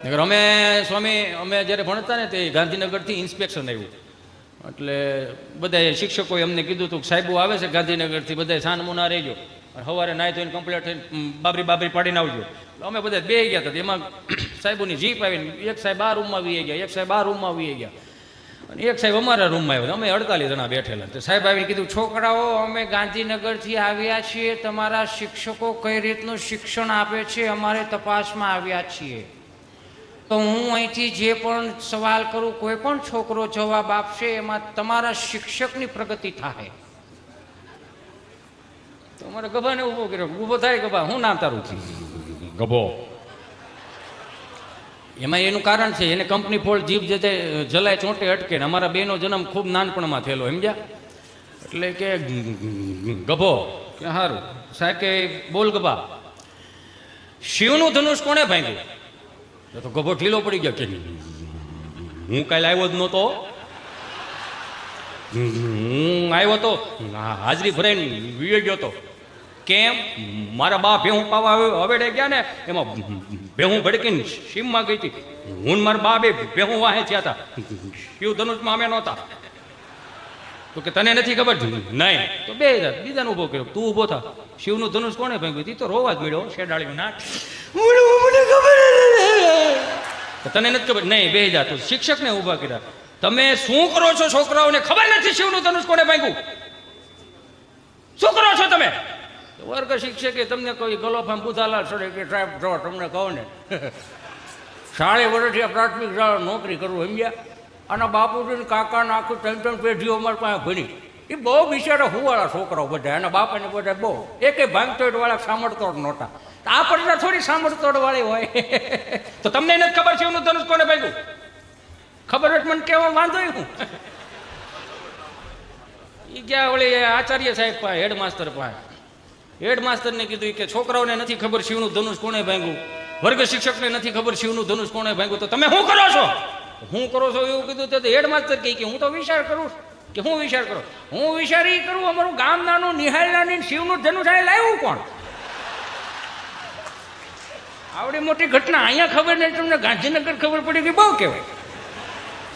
અમે સ્વામી અમે જ્યારે ભણતા ને તે ગાંધીનગરથી ઇન્સ્પેક્શન આવ્યું એટલે બધા શિક્ષકોએ અમને કીધું હતું કે સાહેબો આવે છે ગાંધીનગરથી બધા સાનમુના રહેજો સવારે નાહી ધોઈને કમ્પ્લીટ થઈને બાબરી પાડીને આવજો. અમે બધા બે ગયા હતા. એમાં સાહેબોની જીપ આવીને એક સાહેબ આ રૂમમાં વી ગયા, એક સાહેબ આ રૂમમાં વી ગયા અને એક સાહેબ અમારા રૂમમાં આવ્યો. અમે 48 જણા બેઠેલા. તો સાહેબ આવીને કીધું, છોકરાઓ અમે ગાંધીનગરથી આવ્યા છીએ, તમારા શિક્ષકો કઈ રીતનું શિક્ષણ આપે છે અમારે તપાસમાં આવ્યા છીએ. તો હું અહીંથી જે પણ સવાલ કરું કોઈ પણ છોકરો જવાબ આપશે એમાં તમારા શિક્ષકની પ્રગતિ થાય. તો અમારે ગભાને ઊભો કર્યો. ઊભો થાય ગભા, હું નામ તારું છે? ગભો. એમાં એનું કારણ છે, એને કંપની ફોલ્ટ જીભ જે જલાય ચોંટે અટકે ને અમારા બેનો જન્મ ખૂબ નાનપણમાં થયેલો, સમજ્યા? એટલે કે ગભો કે સારું. સાહેબ કે બોલ ગભા, શિવનું ધનુષ કોણે ભાંગ્યું? તો ગભો ઢીલો પડી ગયો કે હું કાલે આવ્યો જ નહોતો, હું આવ્યો તો હાજરી ભરાઈને વીએ ગયો તો. કેમ? મારા બા ભેહું પાવા હવેડે ગયા ને એમાં ભેહું ભડકીને સીમમાં ગઈ હતી. હું મારા બા બે ભેહું વાહે થયા હતા, શિવ ધનુષમાં અમે નહોતા. તો કે તને નથી ખબર? નહીં. તો બે બીજાને ઊભો કર્યો, તું ઊભો થા. શિવનું ધનુષ કોણે ભાંગ્યું? તી તો રોવા જ મળ્યો, શેડાળી નાક. મને ખબર તને નથી ખબર? નહીં. બે જા. તું શિક્ષકને ઊભા કર્યા. તમે શું કરો છો? છોકરાઓને ખબર નથી શિવનું ધનુષ કોણે ભાંગ્યું? શું કરો છો તમે? વર્ગ શિક્ષકે તમને કોઈ ગલોફામ બુધાલાલ સડે કે સાહેબ જો તમને કહો ને 60 વર્ષથી પ્રાથમિક શાળા નોકરી કરવું, સમજ્યા? અને બાપુજીને કાકાને આખું 3 પેઢીઓ અમારી પાસે ભણી. એ બહુ બિચારા હુવાળા છોકરાઓ બધા, એના બાપાને બધા બહુ એકે ભાંગતોડ વાળા સાંભળતોડ નહોતા. આપણને થોડી સાંભળતોડ વાળી હોય. તો તમને નથી ખબર છે એનું ધનુષ કોને ભાગ્યું? ખબર હોય મને કેવા વાંધો હું. એ ગયા વળી આચાર્ય સાહેબ પાસે, હેડમાસ્ટર પાસે. હેડમાસ્ટરને કીધું કે છોકરાઓને નથી ખબર શિવનું ધનુષ કોણે ભાંગ્યું, વર્ગ શિક્ષકને નથી ખબર શિવનું ધનુષ કોણે ભાંગ્યું, તો તમે શું કરો છો? હું કરો છો એવું કીધું. તો હેડમાસ્ટર કહે કે હું તો વિચાર કરું. કે હું વિચાર કરું? હું વિચાર એ કરું, અમારું ગામ નાનું નિહાળનાની શિવનું ધનુષ આ લાવ્યું કોણ? આવડી મોટી ઘટના અહીંયા ખબર નહીં, તમને ગાંધીનગર ખબર પડી કે બહુ કહેવાય.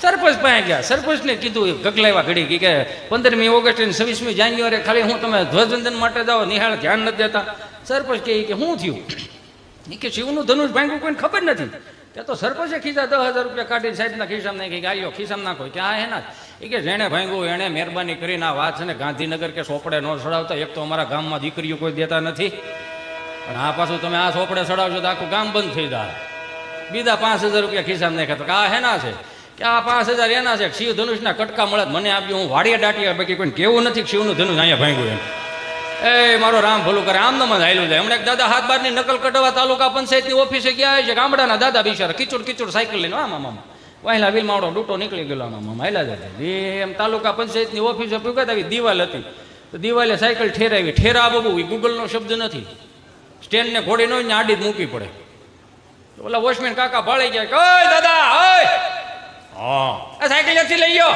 સરપંચ પાસે ગયા. સરપંચને કીધું ગગલાવ્યા ઘડી કે 15મી ઓગસ્ટ અને 26મી જાન્યુઆરી ખાલી હું તમે ધ્વજવંદન માટે જાઓ, નિહાળ ધ્યાન નથી દેતા. સરપંચ કહે કે શું થયું? એ કે શિવનું ધનુષ ભાંગ્યું કોઈને ખબર નથી. ત્યાં તો સરપંચે ખીચા 10,000 રૂપિયા કાઢીને સાહેબના ખિસ્સામાં નાખી કે આયો ખિસ્સામાં નાખો. કે આ એના એ કે જેણે ભાંગ્યું એણે મહેરબાની કરીને આ વાત છે ને ગાંધીનગર કે સોપડે ન ચડાવતા. એક તો અમારા ગામમાં દીકરીઓ કોઈ દેતા નથી, પણ આ પાછું તમે આ સોપડે ચડાવશો તો આખું ગામ બંધ થઈ જાય. બીજા 5,000 રૂપિયા ખિસ્સામાં નાખ્યા. તો કે આ હેના છે? કે આ 5,000 એના છે. શિવ ધનુષના કટકા મળે મને આપ્યું, હું વાડીએ દાટીએ, બાકી કોઈ કેવું નથી કે શિવનું ધનુષ અહીંયા ભાંગ્યું એમ. એ મારો રામ ભલું કરે, આમ નમ જ હાલ્યું જાય. હમણાં એક દાદા 7-12ની નકલ કઢાવવા તાલુકા પંચાયતની ઓફિસે ગયા છે. ગામડાના દાદા બિચારા કિચોડ સાયકલ લઈને આમાં વાહેલા વિલમાવડો ડૂટો નીકળી ગયેલો આમાં હાલ્યા જતા. એમ તાલુકા પંચાયતની ઓફિસે પૂગતા આવી દિવાલ હતી. તો દિવાલે સાયકલ ઠેરાવી. ઠેરા બબુ એ ગૂગલનો શબ્દ નથી. સ્ટેન્ડને ઘોડી ન આડી જ મૂકવી પડે. તો ઓલા વોચમેન કાકા ભાળી ગયા કે ઓય દાદા ઓય, હા એ સાયકલ ત્યાંથી લઈ ગયો.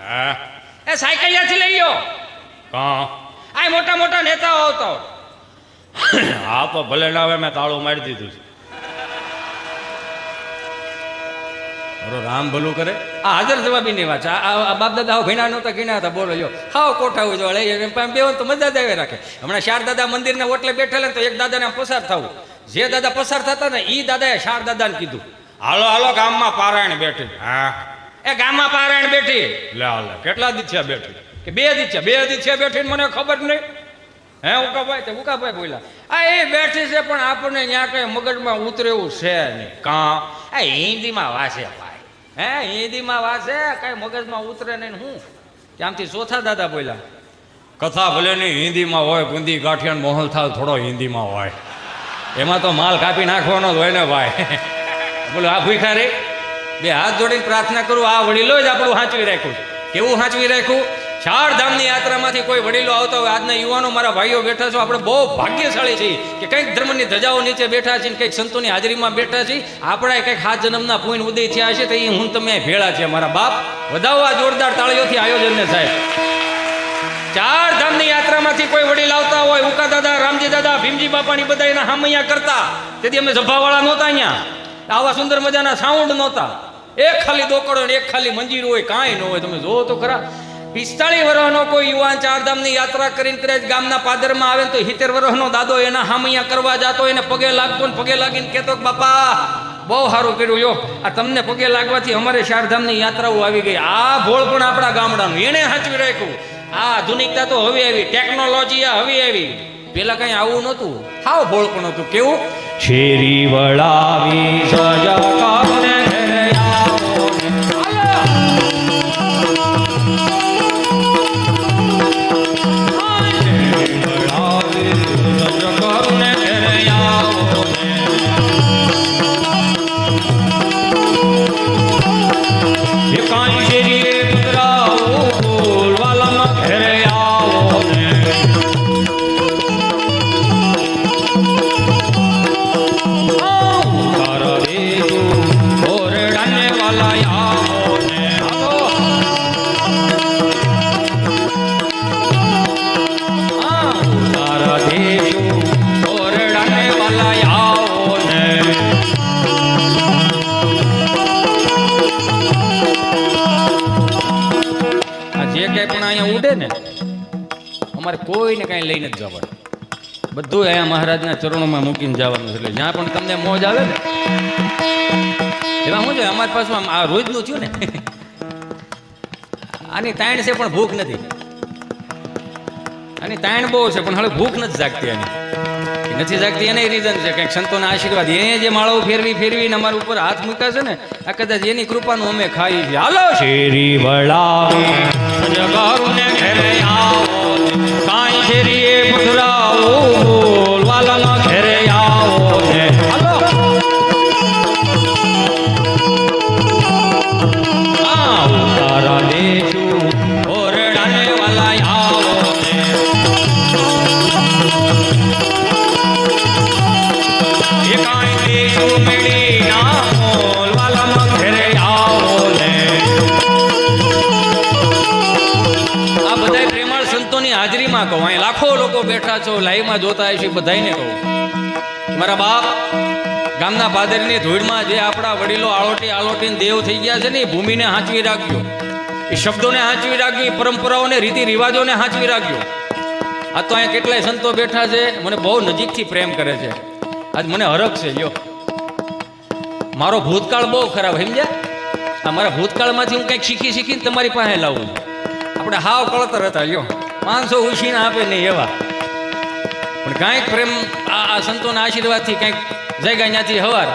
હા એ સાયકલ ત્યાંથી લઈ ગયો. હા આ મોટા મોટા નેતાઓ આવતા. હા તો ભલે ના આવે, મેં તાળું મારી દીધું છે. રામ ભલું કરે. આ હાજર જવાબીની વાત છે. આ બાપ દાદા ભીણા નહોતા ગીણા હતા. બોલો જો હાવ કોઠા હોય જો બેવું તો મજા જ આવે રાખે. હમણાં 4 દાદા મંદિરને ઓટલે બેઠેલા તો એક દાદાને પસાર થવું. જે દાદા પસાર થતા ને એ દાદાએ 4 દાદાને કીધું હાલો હાલો ગામમાં પારાયણ બેઠી. હા એ ગામમાં પારાયણ બેઠી. લે હાલે કેટલા દીથ્યા બેઠી? કે 2 દીથ્યા બેઠી. મને ખબર નહીં. હે ઉકાભાઈ બોલ્યા આ એ બેઠી છે પણ આપણને ત્યાં કઈ મગજમાં ઉતરે એવું છે નહીં. કાં આ હિન્દીમાં વાસે ભાઈ, હે હિન્દીમાં વાસે, કઈ મગજમાં ઉતરે નહીં. હું ત્યાંથી ચોથા દાદા બોલ્યા કથા ભલે નહીં હિન્દીમાં હોય, ગુંદી ગાંઠિયાન મોહન થાળ થોડો હિન્દીમાં હોય, એમાં તો માલ કાપી નાખવાનો જ હોય ને ભાઈ. બોલો આ ભૂખા રે. 2 હાથ જોડીને પ્રાર્થના કરું આ વડીલો જ આપણું સાચવી રાખ્યું. કેવું સાચવી રાખ્યું? 4 ધામની યાત્રામાંથી કોઈ વડીલો આવતા હોય. આજના યુવાનો મારા ભાઈઓ બેઠા છો, આપણે બહુ ભાગ્યશાળી છીએ કે કંઈક ધર્મની ધજાઓ નીચે બેઠા છીએ, કંઈક સંતોની હાજરીમાં બેઠા છીએ. આપણા કંઈક 7 જન્મના પુણ્ય ઉદય થયા છે તો એ હું તમે ભેળા છે. મારા બાપ વધાવો આ જોરદાર તાળીઓથી આયોજનને સાહેબ. 4 ધામની યાત્રામાંથી કોઈ વડીલ આવતા હોય, ઉકા દાદા, રામજી દાદા, ભીમજી બાપાની બધા એના હામૈયા કરતા. તેથી અમે સભાવાળા નહોતા અહીંયા. આવા સુંદર મજાના સાઉન્ડ નહોતા. એક ખાલી દોકડો ને એક ખાલી મંજીર હોય, કાંઈ ન હોય. તમે જોવો તો ખરા. 45 વર્ષનો કોઈ યુવાન ચારધામની યાત્રા કરીને કદાચ ગામના પાદરમાં આવે તો 70 વર્ષનો દાદો એના હામૈયા કરવા જતો, એને પગે લાગતો ને પગે લાગીને કહેતો કે બાપા બહુ સારું કર્યું યો, આ તમને પગે લાગવાથી અમારે ચારધામની યાત્રાઓ આવી ગઈ. આ ભોળ પણ આપણા ગામડાનું એને સાચવી રાખ્યું. આ આધુનિકતા તો હવે આવી, ટેકનોલોજી હવે આવી. પેલા કઈ આવું નહોતું, હાવ ભોળ પણ હતું. કેવું? શેરી વળાવી સજા કાપને ઘરે આવો ને. અમારે કોઈને કાંઈ લઈને જ જવાનું, બધું અહીંયા મહારાજના ચરણોમાં મૂકીને જવાનું. એટલે જ્યાં પણ તમને મોજ આવે ને એમાં શું છે, અમારી પાસમાં આ રોજનું થયું ને આની તાણ છે પણ ભૂખ નથી. આની તાણ બહુ છે પણ હવે ભૂખ નથી જાગતી. આની નથી જાગતી એને રીઝન છે કંઈક સંતોના આશીર્વાદ. એ જે માળાઓ ફેરવીને અમારા ઉપર હાથ મૂક્યા છે ને, આ કદાચ એની કૃપાનું અમે ખાઈ છીએ. હાલો શેરી વળાવી જગારુને ઘરે આવો, કાંઈ શેરીએ પધરાવો, વાલાના ઘરે આવો ને. હાલો તારા દેશું ઓરડાને વાલા આવો ને. એ કાંઈ દેશું મેળી ના મોલ, વાલાના ઘરે આવો ને. આ બધા પ્રેમાળ સંતોની હાજરીમાં કહું, અહીં લાખો લોકો બેઠા છો, લાઈવમાં જોતા હશે, બધાને કહું, મારા બાપ ગામના પાદરની ધૂળમાં જે આપણા વડીલો આલોટીને દેવ થઈ ગયા છે ને, એ ભૂમિને હાંચવી રાખજો, એ શબ્દોને હાંચવી રાખજો, એ પરંપરાઓને રીતિ રિવાજોને હાંચવી રાખજો. આ તો અહીંયા કેટલાય સંતો બેઠા છે, મને બહુ નજીકથી પ્રેમ કરે છે. આજ મને હરખ છે. યો મારો ભૂતકાળ બહુ ખરાબ, સમજ્યા? આ મારા ભૂતકાળમાંથી હું કંઈક શીખીને તમારી પાસે લાવું. આપણે હાવ કળતર હતા. લ્યો 500 ઉછીને આપે નહીં એવા, પણ કાંઈક પ્રેમ આ સંતોના આશીર્વાદથી કંઈક જગ્યા ત્યાંથી હવાર.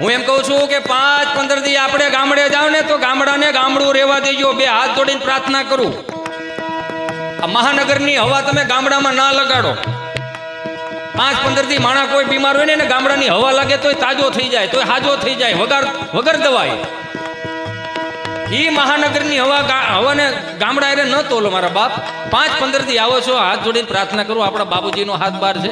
હું એમ કહું છું કે 5-15 દી આપણે ગામડે જાવ ને તો ગામડાને ગામડું રહેવા દેજો. 2 હાથ જોડીને પ્રાર્થના કરું, આ મહાનગરની હવા તમે ગામડામાં ના લગાડો. 5-15 દી માણા કોઈ બીમાર હોય ને ગામડાની હવા લાગે તોય તાજો થઈ જાય, તોય હાજો થઈ જાય, વગર દવાય. ઈ મહાનગરની હવાને ગામડા એને ન તોલો. મારા બાપ 5-15 દી આવો છો, હાથ જોડીને પ્રાર્થના કરું. આપણા બાપુજીનો હાથ બહાર છે,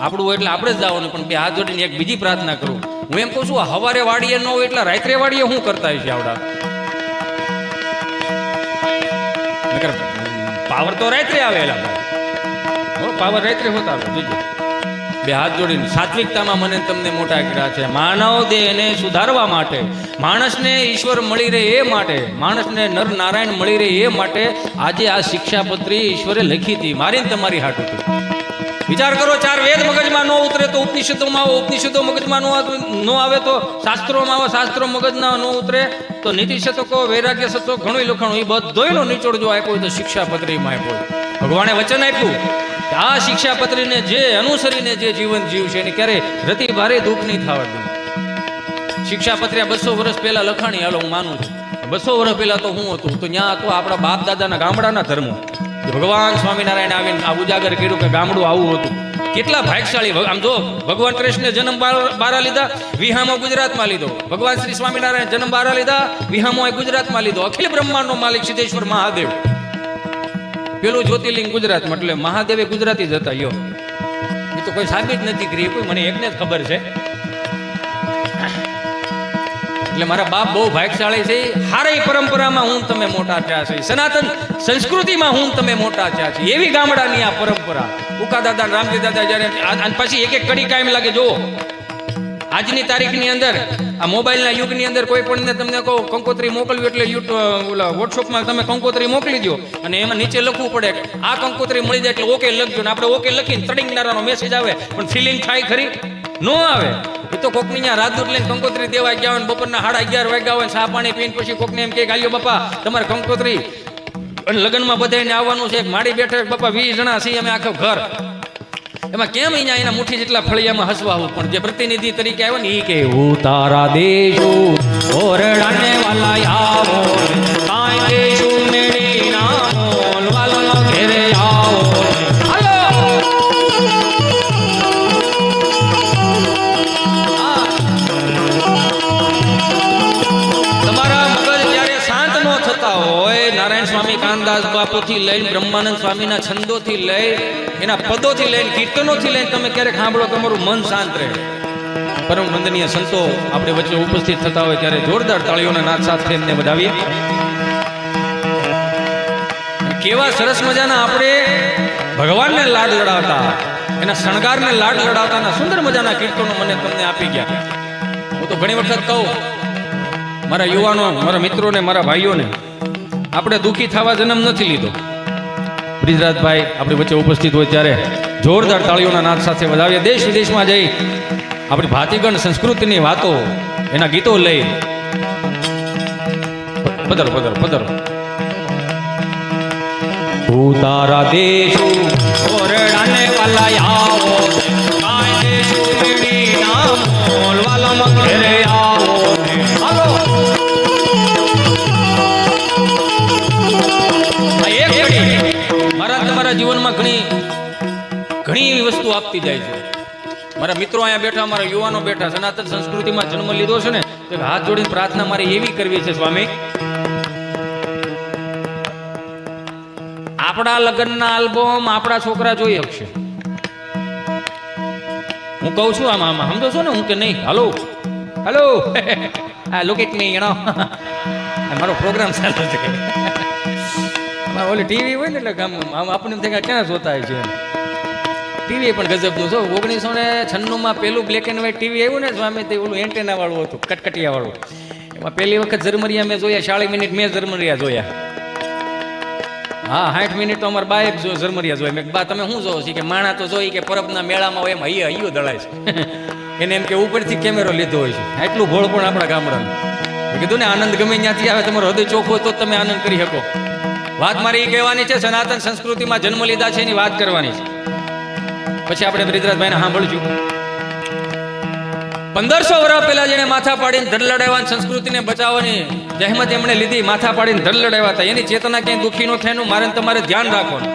આપણું એટલે આપણે જ જવાનું, પણ 2 હાથ જોડીને એક બીજી પ્રાર્થના કરું. હું એમ કહું છું, હવારે વાડીએ ન હોય એટલે રાત્રે વાડીએ શું કરતા હશે આવડા? પાવર તો રાત્રે આવેલા, પાવર રાત્રે હોતા. 2 હાથ જોડીને સાત્વિકતામાં મને તમને મોટા કર્યા છે. માનવ દેહને સુધારવા માટે, માણસને ઈશ્વર મળી રહે એ માટે, માણસને નર નારાયણ મળી રહે એ માટે આજે આ શિક્ષાપત્રી ઈશ્વરે લખી હતી, મારીને તમારી હાટ હતી. વિચાર કરો, 4 વેદ મગજમાં ન ઉતરે તો ઉપનિષદોમાં આવો, ઉપનિષદો મગજમાં ન આવે તો શાસ્ત્રોમાં આવો, શાસ્ત્રો મગજના ન ઉતરે તો નીતિ શતકો, વૈરાગ્ય શતકો, ઘણું લખણું, એ બધોયનો નિચોડ જો આપ્યો તો શિક્ષાપત્રીમાં આપ્યો. ભગવાને વચન આપ્યું કે આ શિક્ષાપત્રીને જે અનુસરીને જે જીવન જીવશે એને ક્યારે રતિ ભારે દુઃખ નહીં થવા દે. શિક્ષાપત્રી 200 વર્ષ પહેલા લખાણી, હાલો હું માનું છું. 200 વર્ષ પહેલા તો હું હતું તો ત્યાં હતું આપણા બાપ દાદાના ગામડાના ધર્મો. ભગવાન સ્વામિનારાયણ આવીને આ ઉજાગર કર્યું કે ગામડું આવું હતું. કેટલા ભાગશાળી! આમ જો, ભગવાન કૃષ્ણે જન્મ બારા લીધા, વિહામો ગુજરાતમાં લીધો. ભગવાન શ્રી સ્વામિનારાયણ જન્મ બારા લીધા, વિહામો ગુજરાતમાં લીધો. અખિલ બ્રહ્માંડનો માલિક સિદ્ધેશ્વર મહાદેવ, પેલું જ્યોતિર્લિંગ ગુજરાતમાં, એટલે મહાદેવે ગુજરાતી જ હતા. યો એ તો કોઈ સાબિત નથી કરી, કોઈ મને એકને જ ખબર છે. એટલે મારા બાપ બહુ ભાગશાળી છે. હારી પરંપરામાં હું તમે મોટા થયા છે, સનાતન સંસ્કૃતિમાં હું તમે મોટા થયા છે. એવી ગામડાની આ પરંપરા. ઉકા દાદા, રામજી દાદા, જયારે પછી એક કડી કાયમ લાગે. જો આજની તારીખની અંદર આ મોબાઈલના યુગની અંદર કોઈ પણ તમને કહો કંકોત્રી મોકલવી એટલે ઓલા વોટ્સઅપમાં તમે કંકોત્રી મોકલી દો અને એમાં નીચે લખવું પડે આ કંકોત્રી મળી જાય એટલે ઓકે લખજો ને આપણે ઓકે લખીને તડિંગનારાનો મેસેજ આવે પણ ફિલિંગ થાય ખરી ન આવે. એ તો કોકની ત્યાં રાજદૂત લઈને કંકોત્રી દેવા ગયા હોય બપોરના 11:30 વાગ્યા હોય ચા પાણી પીને પછી કોકને એમ કે ગાલ્યો બાપા તમારે કંકોત્રી અને લગ્નમાં બધાને આવવાનું છે માડી બેઠે બાપા 20 જણા છીએ અમે આખું ઘર એમાં કેમ અહીંયા એના મુઠ્ઠી જેટલા ફળિયામાં હસવા હું પણ જે પ્રતિનિધિ તરીકે આવ્યો ને એ કે હું તારા દેશો ઓરડાને વાલા આવો કાંઈ દેશું મેળી ના વાલા ઘેરે આવો તમારા મગજ જ્યારે શાંત ન થતા હોય નારાયણ સ્વામી કાનદાસ બાપુથી લઈને બ્રહ્માનંદ સ્વામીના છંદોથી લઈ એના પદોથી લઈને કીર્તનોથી લઈને તમે ક્યારેક સાંભળો તમારું મન શાંત રહે. પરમ વંદનીય સંતો આપણે વચ્ચે ઉપસ્થિત થતા હોય ત્યારે જોરદાર તાળીઓના નાદ સાથે એમને વધાવીએ. કેવા સરસ મજાના આપણે ભગવાનને લાડ લડાવતા એના શણગારને લાડ લડાવતાના સુંદર મજાના કીર્તનો મને તમને આપી ગયા. હું તો ઘણી વખત કહું મારા યુવાનો મારા મિત્રોને મારા ભાઈઓને આપણે દુઃખી થવા જન્મ નથી લીધો. બ્રિજરાજભાઈ આપણી વચ્ચે ઉપસ્થિત હોય ત્યારે જોરદાર તાળીઓના નાદ સાથે વધાવીએ. દેશ વિદેશમાં જઈ આપણી ભાતીગણ સંસ્કૃતિની વાતો એના ગીતો લઈ પધરો પધરો પધરો. હું તારા દેશો ઓરડાને વાલા આવો કાંઈ દેશું મેળી ના મોલ વાલા ઘરે આવો હાલો. મારા જીવનમાં ઘણી એવી વસ્તુ આપતી જાય છે. મારા મિત્રો અહીંયા બેઠા મારા યુવાનો બેઠા સનાતન સંસ્કૃતિમાં જન્મ લીધો છે ને તો હાથ જોડીને પ્રાર્થના મારી એવી કરવી છે સ્વામી આપણા લગ્નના આલ્બમ આપણા છોકરા જોઈ શકશે. હું કહું છું આમાં સમજો છો ને હું કે નહીં hello hello look it me you know મારો પ્રોગ્રામ ચાલુ છે. ઓલી ટીવી હોય ને એટલે આપણને થાય ક્યાં જોતા છે. ટીવી પણ ગજબનું છો. 1996 પેલું બ્લેક એન્ડ વ્હાઈટ ટીવી આવ્યું ને સ્વામી તે ઓલું એન્ટેના વાળું હતું કટકટિયા વાળું. એમાં પહેલી વખત ઝરમરિયા મેં જોયા 40 મિનિટ મેં ઝરમરિયા જોયા. હા 60 મિનિટ તો અમારા બાએ ઝરમરિયા જોયા. મેં બા તમે શું જોવો છો કે માણા તો જોઈ કે પરબના મેળામાં હોય એમ હૈયો દળાય છે. એને એમ કે ઉપરથી કેમેરો લીધો હોય છે. એટલું ભોળ પણ આપણા ગામડાનું. કીધું ને આનંદ ગમે ત્યાંથી આવે તમારો હૃદય ચોખ્ખો હોય તો તમે આનંદ કરી શકો. વાત મારી એ કહેવાની છે સનાતન સંસ્કૃતિમાં જન્મ લીધા છે એની વાત કરવાની છે. પછી આપણે બ્રિજરાજભાઈને સાંભળશું. 1500 વર્ષ પહેલા જેને માથા પાડીને ધડ લડાવવાની સંસ્કૃતિને બચાવવાની જહેમત એમણે લીધી માથા પાડીને ધડ લડાવ્યા હતા એની ચેતના ક્યાંય દુઃખી ન થાય એનું મારે તમારે ધ્યાન રાખવાનું.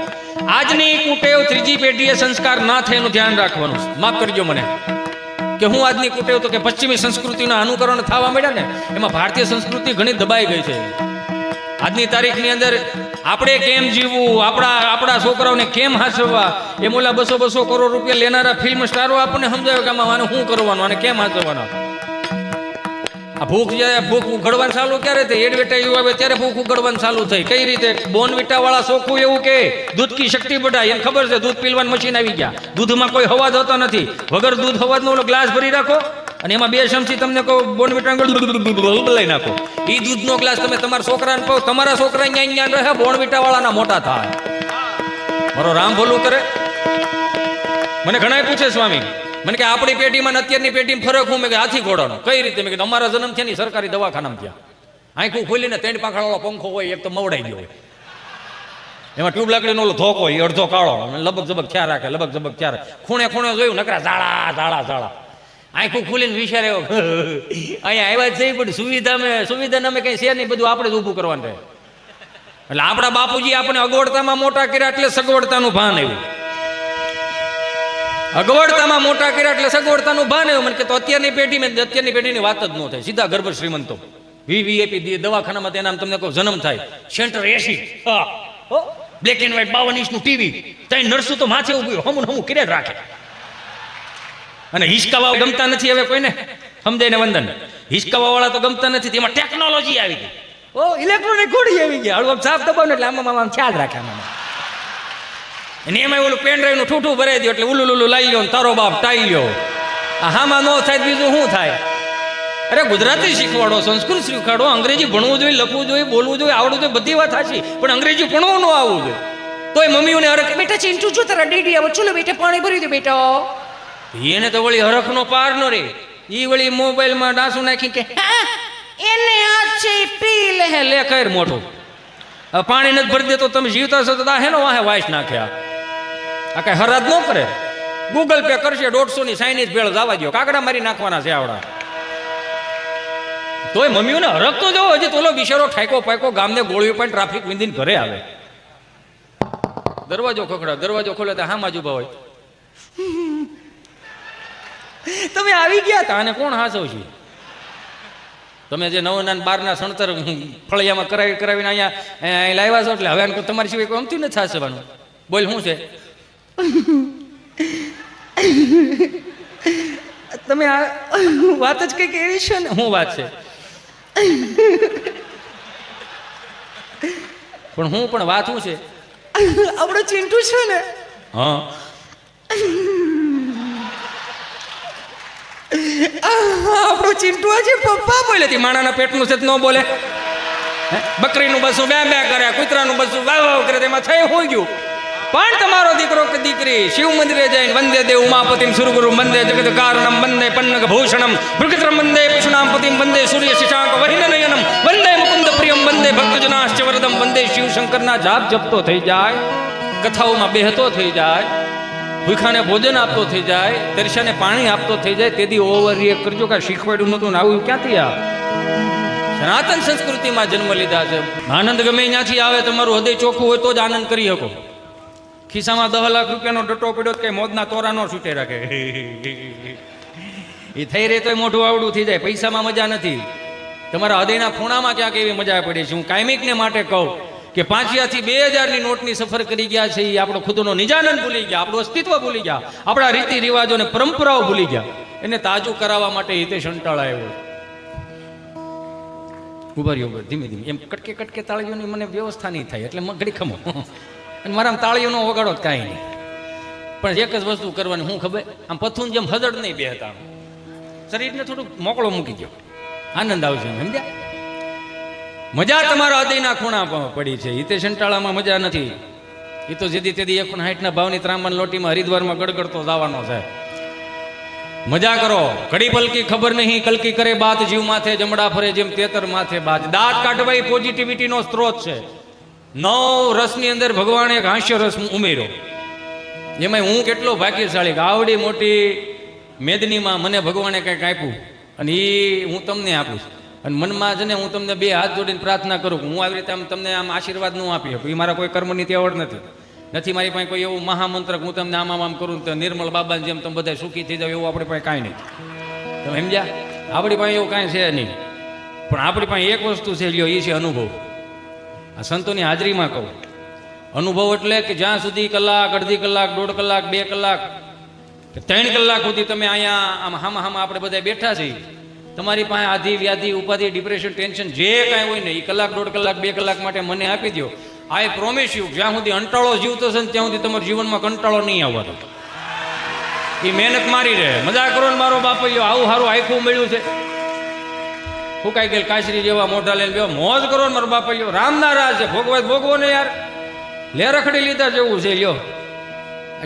આજની કુટેવ ત્રીજી પેઢીએ સંસ્કાર ના થાય એનું ધ્યાન રાખવાનું. માફ કરજો મને કે હું આજની કુટેવ તો કે પશ્ચિમી સંસ્કૃતિના અનુકરણ થવા મળ્યા ને એમાં ભારતીય સંસ્કૃતિ ઘણી દબાઈ ગઈ છે. આજની તારીખની અંદર આપણે કેમ જીવવું આપણા છોકરાઓને કેમ હાંસવવા એમ ઓલા 200 કરોડ રૂપિયા લેનારા ફિલ્મ સ્ટારો આપણને સમજાવે કે આમાં શું કરવાનું અને કેમ હાંસવવાનું. આ ભૂખ ઉઘડવાનું ચાલુ ક્યારે થઈ એડવર્ટાઈઝ આવે ત્યારે ભૂખ ઉઘડવાનું ચાલુ થઈ. કઈ રીતે બોર્નવિટા વાળા ચોખ્ખું એવું કે દૂધ કી શક્તિ બઢાય એને ખબર છે દૂધ પીવાનું મશીન આવી ગયા. દૂધમાં કોઈ હવાજ હોતો નથી. વગર દૂધ હવાજનો ઓલો ગ્લાસ ભરી રાખો અને એમાં 2 ચમચી તમને કહો બોર્નવિટા લઈ નાખો. એ દૂધનો ગ્લાસ તમે તમારા છોકરાને કહો તમારા છોકરા અહીંયા રહે બોર્નવિટા વાળાના મોટા થાય. મારો રામ ભલું કરે. મને ઘણા પૂછે સ્વામી મને કે આપણી પેઢીમાં અત્યારની પેઢીમાં ફરક હું મેં કે હાથી ઘોડાનો કઈ રીતે મેં કીધું અમારા જન્મ છે ને સરકારી દવાખાનામાં થયા. આંખું ખોલીને 3 પાંખડાવાળો પંખો હોય એક તો મવડાઈ ગયો હોય એમાં ટ્યુબ લાકડીનો ઓલો ધોકો હોય અડધો કાળો લબક જબક થયા રાખે લબક જબક થયા રાખે. ખૂણે ખૂણે જોયું નકરા ઝાડા આંખું ખુલીને વિચારે અહીંયા આવ્યા જ પણ સુવિધા અમે કઈ છે નહીં બધું આપણે જ ઊભું કરવાનું રહે. એટલે આપણા બાપુજી આપણે અગવડતામાં મોટા કર્યા એટલે સગવડતાનું ભાન આવ્યું. અગવડતામાં મોટા કર્યા એટલે સગવડતાનું ભાન આવ્યું. મને કે તો અત્યારની પેઢીની વાત જ ન થાય. સીધા ગર્ભ શ્રીમંતો વીવીઆઈપી દવાખાનામાં તેના તમને કહો જન્મ થાય centre AC black and white 52 ઇંચનું ટીવી ત્યાં નર્સો તો માથે ઉભી હમું કર્યા જ રાખે. અને હિસકાવા ગમતા નથી હવે કોઈને સમજાય ને વંદન. હિસકાવા વાળા તો ગમતા નથી. તેમાં ટેકનોલોજી આવી ગઈ. ઇલેક્ટ્રોનિક ઘોડી આવી ગઈ. હળવો સાફ દબાવ એટલે આમાં ખ્યાલ રાખે આમાં. અને એમાં ઓલું પેન ડ્રાઈવ નું ઠૂઠું ભરાઈ દો એટલે ઉલું લાવી લો તારો બાપ ટાઈ લ્યો હામાં ન થાય બીજું શું થાય? અરે ગુજરાતી શીખવાડો, સંસ્કૃત શીખવાડો, અંગ્રેજી ભણવું જોઈએ, લખવું જોઈએ, બોલવું જોઈએ, આવડવું જોઈએ, બધી વાત સાચી, પણ અંગ્રેજી ભણવું ન આવવું જોઈએ. તોય મમ્મીઓને હરખ, બેટા ચિંટુ જો તારા ડેડી આવે, ચલો બેટા પાણી ભરી દે બેટા. એને તો વળી હરખનો પાર ન રે. ઈ વળી મોબાઈલમાં ડાસું નાખી કે એને આ છે પી લે કર મોટું. હવે પાણી નથી ભરી દેતો તમે જીવતા છો તો હેનો વાહે વાઈસ નાખ્યા. આ કઈ હરાજ ન કરે. ગૂગલ પે કરશે 150 ની ચાઇનીઝ ભેળ જવા દો, કાકડા મારી નાખવાના છે આવડા. તોય મમ્મીઓને હરખ તો જો. હજી તોલો બિચારો ઠાકો પાકો ગામને ગોળીઓ પણ ટ્રાફિક વિંદીને ઘરે આવે. દરવાજો ખખડા, દરવાજો ખોલે તો હામાં જ ઉભા હોય. તમે આવી ગયા હતા અને કોણ હાસવ છે? તમે જે 9 ના 12 ના સણતર ફળિયામાં કરાવીને અહીંયા લાવ્યા છો, એટલે હવે તમારી સિવાય કોઈ અમતું નથી સાસવાનું. બોલ શું છે? તમે આ વાત જ કંઈક એવી છે ને. શું વાત છે? પણ હું પણ વાત શું છે? આપણો ચિંટુ છે ને. હા, આપણો ચિંટુ આજે પપ્પા બોલે હતી. માણાના પેટનું છે ન બોલે. બકરીનું બસું બે બે કરે, કૂતરાનું બસું વાવ વાવ કરે, તેમાં થઈ હોઈ ગયું. પણ તમારો દીકરો કે દીકરી શિવ મંદિરે જઈને વંદે દેવ ઉમાપતિમ સુરગુરુ વંદે જગત કારણમ વંદે પન્નગ ભૂષણમ ભૃગત્રમ વંદે પશુનામ પતિમ વંદે સૂર્ય શિશાંક વહિન નયનમ વંદે મુકુંદ પ્રિયમ વંદે ભક્તજનાશ્ચ વરદમ વંદે શિવ શંકરના જાપ જપતો થઈ જાય, કથાઓમાં બેહતો થઈ જાય, ભૂખાને ભોજન આપતો થઈ જાય, તરસાને પાણી આપતો થઈ જાય. તેથી ઓવર રિએક્ટ કરજો કે શીખવાડ્યું નતું ને આવું ક્યાંથી આ સનાતન સંસ્કૃતિમાં જન્મ લીધા છે. આનંદ ગમે ત્યાંથી આવે. તમારું હૃદય ચોખ્ખું હોય તો જ આનંદ કરી શકો. ખિસ્સામાં 10 લાખ રૂપિયાનો ડટ્ટો પડ્યો કઈ મોજના તોરા નો છૂટે રાખે. એ થઈ રહે તો મોઢું આવડું થઈ જાય. પૈસામાં મજા નથી. તમારા હૃદયના ખૂણામાં ક્યાંક એવી મજા પડી છે. હું કાયમિકને માટે કહું કે 5,000 થી 2,000 ની નોટની સફર કરી ગયા છે. એ આપણો ખુદનો નિજાનંદ ભૂલી ગયા, આપણું અસ્તિત્વ ભૂલી ગયા, આપણા રીતિ રિવાજો અને પરંપરાઓ ભૂલી ગયા. એને તાજું કરાવવા માટે હિતેશ અંટાળા આવ્યો. ઉભા રહ્યો ધીમે ધીમે. એમ કટકે કટકે તાળીઓની મને વ્યવસ્થા નહીં થાય એટલે ઘડી ખમો. અને મારા તાળીઓનો વગાડો જ કાંઈ નહીં. પણ એક જ વસ્તુ કરવાની. હું ખબર, આમ પથ્થું જેમ હદડ નહીં બેહતા, શરીરને થોડુંક મોકળો મૂકી દો, આનંદ આવશે. સમજ્યા? મજા તમારા હૃદયના ખૂણા પડી છે. હિતેશ અંટાળામાં મજા નથી. એ તો જેથી તેથી 160 ભાવની ત્રાંબાન લોટીમાં હરિદ્વારમાં ગડગડતો જવાનો છે. મજા કરો. ઘડી પલકી ખબર નહીં કલકી કરે બાત, જીવ માથે જમડા ફરે જેમ તેતર માથે બાજ. દાંત કાઢવા એ પોઝિટિવિટીનો સ્ત્રોત છે. 9 રસની અંદર ભગવાને એક હાસ્ય રસ ઉમેર્યો. એમાં હું કેટલો ભાગ્યશાળી કે આવડી મોટી મેદનીમાં મને ભગવાને કંઈક આપ્યું અને એ હું તમને આપું છું. અને મનમાં છે ને હું તમને 2 હાથ જોડીને પ્રાર્થના કરું કે હું આવી રીતે તમને આમ આશીર્વાદ ન આપી શકું. એ મારા કોઈ કર્મની તેવડ નથી મારી પાસે કોઈ એવું મહામંત્ર હું તમને આમ કરું તો નિર્મળ બાબાની જેમ તમે બધા સુખી થઈ જાવ એવું આપણી પાસે કાંઈ નહીં. તમે સમજ્યા? આપણી પાસે એવું કાંઈ છે નહીં. પણ આપણી પાસે એક વસ્તુ છે, લ્યો, એ છે અનુભવ. આ સંતોની હાજરીમાં કહું, અનુભવ એટલે કે જ્યાં સુધી કલાક, અડધી કલાક, 1.5 કલાક, 2 કલાક કે 3 કલાક સુધી તમે અહીંયા આમ હામાં આપણે બધા બેઠા છીએ, તમારી પાસે આધિ વ્યાધિ ઉપાધિ ડિપ્રેશન ટેન્શન જે કાંઈ હોય ને એ કલાક, 1.5 કલાક, 2 કલાક માટે મને આપી દો. આઈ પ્રોમિસ યુ, જ્યાં સુધી અંટાળો જીવતો છે ને ત્યાં સુધી તમારા જીવનમાં કંટાળો નહીં આવવાનો. એ મહેનત મારી રહે. મજા કરો ને મારો બાપૈયો, આવું સારું આખું મળ્યું છે. ફૂકાઈ ગયેલ કાશરી જેવા મોઢા લઈને બેવો, મોજ કરો ને મારો બાપૈયો. રામના રાજ છે, ભોગવો ને યાર. લે રખડી લીધા જેવું છે. લ્યો,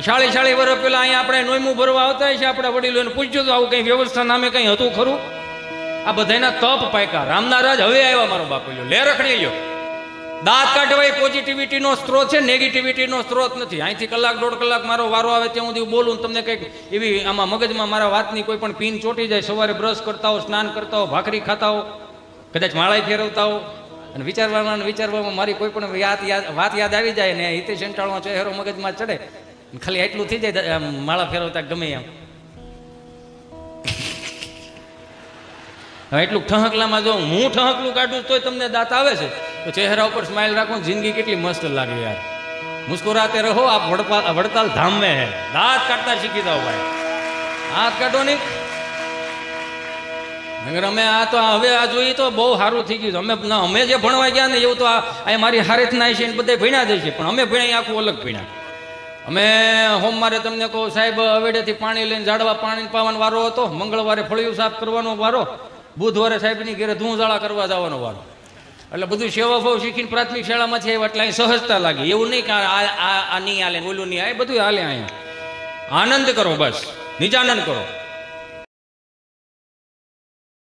40 વર્ષ પહેલા અહીંયા આપણે નોયમું ભરવા આવતા છે. આપણા વડીલોને પૂછ્યું તો આવું કંઈ વ્યવસ્થા નામે કંઈ હતું ખરું? આ બધાના તપ પાયકા. રામના રાજ હવે આવ્યા મારો બાપૈયો. લે રખડી લ્યો. દાંત કાઢવા એ પોઝિટિવિટીનો સ્ત્રોત છે, નેગેટિવિટીનો સ્ત્રોત નથી. અહીંથી કલાક, 1.5 કલાક મારો વારો આવે ત્યાં સુધી બોલું તમને કંઈક એવી આમાં મગજમાં મારા વાતની કોઈ પણ પીન ચોટી જાય. સવારે બ્રશ કરતા હો, સ્નાન કરતા હો, ભાખરી ખાતા હો, કદાચ માળાઈ ફેરવતા હો અને વિચારવામાં મારી કોઈ પણ વાત યાદ આવી જાય ને હિતેશ અંટાળો ચહેરો મગજમાં ચડે, ખાલી એટલું થઈ જાય માળા ફેરવતા ગમે એમ. હવે એટલું ઠહકલામાં જો હું ઠહકલું કાઢું તોય તમને દાંત આવે છે તો ચહેરા ઉપર સ્માઇલ રાખો. જિંદગી કેટલી મસ્ત લાગે યાર. મુસ્કુરાતે રહો, આપ વડતાલ ધામ में है. દાંત કાઢતા શીખી જાઓ ભાઈ, હાથ કાઢો નહીં. નગર અમે આ તો હવે આ જોઈએ તો બહુ સારું થઈ ગયું. અમે જે ભણવા ગયા ને એવું તો આ મારી હારેથ ના છે બધા ભણ્યા જ છે, પણ અમે ભણ્યા આખું અલગ ભણ્યા. અમે સોમવારે તમને કહું સાહેબ અવેડેથી પાણી લઈને ઝાડવા પાણી પાવાનો વારો હતો, મંગળવારે ફળિયું સાફ કરવાનો વારો, બુધવારે સાહેબની ઘેરે ધૂંઝાળા કરવા જવાનો વારો. એટલે બધું સેવાભાવ શીખીને પ્રાથમિક શાળામાં છે એટલે અહીં સહજતા લાગી. એવું નહીં કે આ નહીં હાલે ઓલું નહીં હાલે, બધું હાલે. અહીંયા આનંદ કરો, બસ નિજાનંદ કરો.